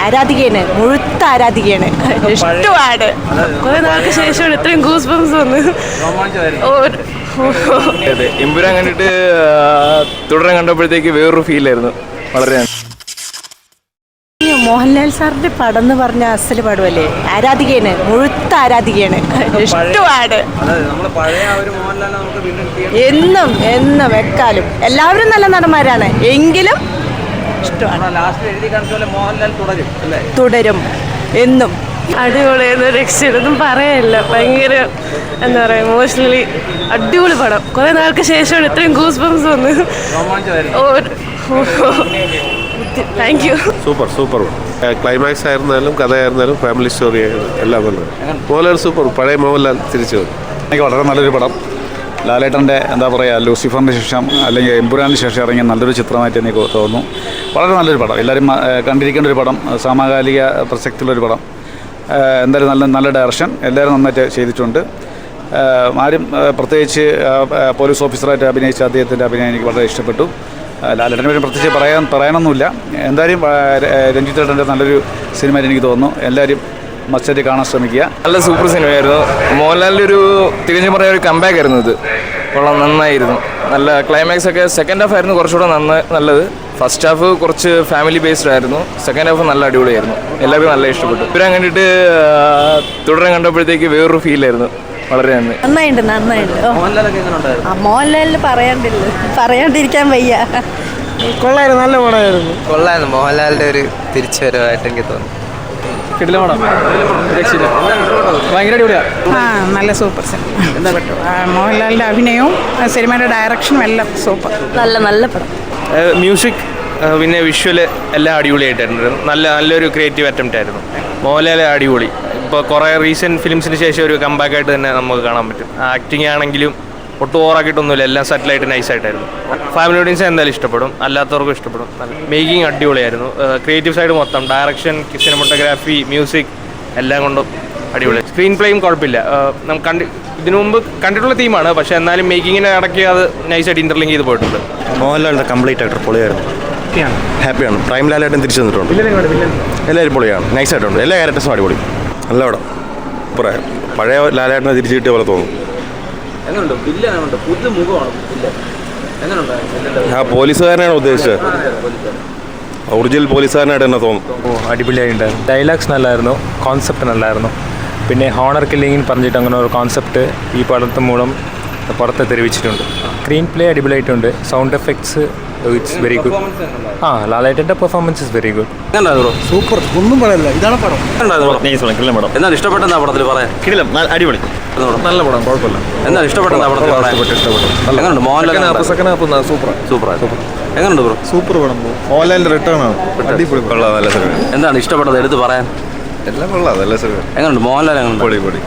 ആരാധികയാണ്, മുഴുത്ത ആരാധികയാണ്. ഇഷ്ടമാണ്. കുറെ നാൾക്ക് ശേഷമാണ് ഇത്രയും ഗൂസ് ബംസ് വന്ന്. എമ്പുരാൻ കണ്ടിട്ട് തുടരാൻ കണ്ടപ്പോഴത്തേക്ക് വേറൊരു ഫീലായിരുന്നു. വളരെ മോഹൻലാൽ സാറിന്റെ പടം എന്ന് പറഞ്ഞ അസല് പടമല്ലേ. ആരാധികയാണ്, മുഴുത്ത ആരാധികയാണ്. ഇഷ്ടമാണ്. എന്നും എന്നും എക്കാലും എല്ലാവരും നല്ല നടന്മാരാണ്. എങ്കിലും ഇഷ്ടമാണ്. തുടരും എന്നും. അടിപൊളിയായിരുന്നു. രക്ഷയൊന്നും പറയല്ല. ഭയങ്കര എന്താ പറയുക, ഇമോഷണലി അടിപൊളി പടം. കുറെ നാൾക്ക് ശേഷമാണ് ഇത്രയും ഗൂസ് ബംസ് വന്ന്. Thank you. സൂപ്പർ ക്ലൈമാക്സ് ആയിരുന്നാലും കഥയായിരുന്നാലും ഫാമിലി സ്റ്റോറി ആയിരുന്നു എല്ലാം നല്ലത്. മോഹൻലാൽ സൂപ്പർ, പഴയ മോഹൻലാൽ തിരിച്ചു വന്നു. എനിക്ക് വളരെ നല്ലൊരു പടം. ലാലേട്ടൻ്റെ എന്താ പറയുക, ലൂസിഫറിന് ശേഷം അല്ലെങ്കിൽ എമ്പുരാന് ശേഷം ഇറങ്ങിയ നല്ലൊരു ചിത്രമായിട്ട് എനിക്ക് തോന്നുന്നു. വളരെ നല്ലൊരു പടം, എല്ലാവരും കണ്ടിരിക്കേണ്ട ഒരു പടം, സമകാലിക പ്രസക്തിയുള്ളൊരു പടം. എന്തായാലും നല്ല ഡയറക്ഷൻ, എല്ലാവരും നന്നായിട്ട് ചെയ്തിട്ടുണ്ട്. ആരും പ്രത്യേകിച്ച് പോലീസ് ഓഫീസറായിട്ട് അഭിനയിച്ച അദ്ദേഹത്തിൻ്റെ അഭിനയം എനിക്ക് വളരെ ഇഷ്ടപ്പെട്ടു. ലാലേട്ടനെ പറ്റി പ്രത്യേകിച്ച് പറയാനൊന്നുമില്ല. എന്തായാലും രഞ്ജിത്ത് ഏട്ടൻ്റെ നല്ലൊരു സിനിമയായിട്ട് എനിക്ക് തോന്നുന്നു. എല്ലാവരും മസ്റ്റായിട്ട് കാണാൻ ശ്രമിക്കുക. നല്ല സൂപ്പർ സിനിമയായിരുന്നു. മോഹൻലാലിൻ്റെ ഒരു തികഞ്ഞു പറഞ്ഞ ഒരു കമ്പാക്ക് ആയിരുന്നു ഇത്. കൊള്ളാം, നന്നായിരുന്നു. നല്ല ക്ലൈമാക്സ് ഒക്കെ. സെക്കൻഡ് ഹാഫ് ആയിരുന്നു കുറച്ചുകൂടെ നല്ലത്. ഫസ്റ്റ് ഹാഫ് കുറച്ച് ഫാമിലി ബേസ്ഡ് ആയിരുന്നു. സെക്കൻഡ് ഹാഫ് നല്ല അടിപൊളിയായിരുന്നു. എല്ലാവർക്കും നല്ല ഇഷ്ടപ്പെട്ടു. ഇവരാൻ കണ്ടിട്ട് തുടരാൻ കണ്ടപ്പോഴത്തേക്ക് വേറൊരു ഫീലായിരുന്നു. വളരെ നന്നായിട്ട്. മോഹൻലാലിന് പറയാണ്ടിരിക്കാൻ വയ്യ. കൊള്ളായിരുന്നു, നല്ല പടമായിരുന്നു. കൊള്ളായിരുന്നു. മോഹൻലാലിന്റെ ഒരു തിരിച്ചുവരവായിട്ട് എനിക്ക് തോന്നുന്നു. ഭയങ്കര അടിപൊളിയാണ്. നല്ല സൂപ്പർ സിനിമ. മോഹൻലാലിന്റെ അഭിനയവും സിനിമയുടെ ഡയറക്ഷനും എല്ലാം സൂപ്പർ. നല്ല പടം. മ്യൂസിക് പിന്നെ വിഷ്വൽ എല്ലാം അടിപൊളിയായിട്ടായിരുന്നു. നല്ലൊരു ക്രിയേറ്റീവ് അറ്റംപ്റ്റ് ആയിരുന്നു. മോഹൻലാൽ അടിപൊളി. ഇപ്പോൾ കുറേ റീസെൻറ്റ് ഫിലിംസിന് ശേഷം ഒരു കമ്പാക്കായിട്ട് തന്നെ നമുക്ക് കാണാൻ പറ്റും. ആക്ടിങ് ആണെങ്കിലും ഒട്ടും ഓവറാക്കിയിട്ടൊന്നുമില്ല, എല്ലാം സെറ്റിലായിട്ട് നൈസായിട്ടായിരുന്നു. ഫാമിലി ഓഡിയൻസ് എന്തായാലും ഇഷ്ടപ്പെടും, അല്ലാത്തവർക്കും ഇഷ്ടപ്പെടും. മേക്കിംഗ് അടിപൊളിയായിരുന്നു. ക്രിയേറ്റീവ് സൈഡ് മൊത്തം, ഡയറക്ഷൻ, സിനിമോട്ടോഗ്രാഫി, മ്യൂസിക് എല്ലാം കൊണ്ടും അടിപൊളി. സ്ക്രീൻ പ്ലേയും കുഴപ്പമില്ല. ഇതിനു മുമ്പ് കണ്ടിട്ടുള്ള തീമാണ്, പക്ഷേ എന്നാലും മേക്കിങ്ങിനെ ഇടയ്ക്ക് അത് നൈസായിട്ട് ഇൻ്റർലിങ്ക് ചെയ്ത് പോയിട്ടുണ്ട്. മോഹൻലാലിൻ്റെ കംപ്ലീറ്റ് ആയിട്ട് പൊളിയായിരുന്നു. ഹാപ്പിയാണ്. പ്രൈം ലാലേട്ടൻ തിരിച്ചു വന്നിട്ടുണ്ട്. എല്ലാവരും പൊളിയാണ്, നൈസായിട്ടുണ്ട്. എല്ലാ ക്യാരക്ടേഴ്സും അടിപൊളി. നല്ല പടം. പറയാം, പഴയ ലാലേട്ടനെ തിരിച്ചു കിട്ടിയ പോലെ തോന്നും. ആ പോലീസുകാരനാണ് ഉദ്ദേശിച്ചത്. ഒറിജിനൽ പോലീസുകാരനായിട്ട് തന്നെ തോന്നും. അടിപൊളിയായിട്ടുണ്ടായിരുന്നു. ഡയലോഗ്സ് നല്ലായിരുന്നു, കോൺസെപ്റ്റ് നല്ലായിരുന്നു. പിന്നെ ഹോണർ കില്ലിങ്ങിന് പറഞ്ഞിട്ട് അങ്ങനെ ഒരു കോൺസെപ്റ്റ് ഈ പടത്ത് മൂലം പുറത്ത് തെളിയിച്ചിട്ടുണ്ട്. സ്ക്രീൻ പ്ലേ അടിപൊളിയായിട്ടുണ്ട്. Sound effects it's very good. ലാലേട്ടൻ്റെ performance is very good. Super, ഒന്നും പറയില്ല. ഇതാണ് പടം. എന്നാൽ ഇഷ്ടപ്പെട്ടെന്നാ പടത്തിൽ പറയാം. അടിപൊളി, നല്ല പടം, കുഴപ്പമില്ല. എന്നാൽ ഇഷ്ടപ്പെട്ടെന്നാ പടത്തിൽ പറയാം. എങ്ങനെയുണ്ട് മോഹൻലാൽ? സൂപ്പർ. എങ്ങനെയുണ്ട് ബ്രോ? സൂപ്പർ പടം. മോഹൻലാലിൻ്റെ റിട്ടേൺ ആണ്. അടിപൊളി, കൊള്ളാം, നല്ല സിനിമ. എന്താണ് ഇഷ്ടപ്പെട്ടത് എടുത്ത് പറയാൻ? എല്ലാം കൊള്ളാം, നല്ല സിനിമ. എങ്ങനെയുണ്ട് മോഹൻലാൽ? എങ്ങനെയുണ്ട്? പൊളി.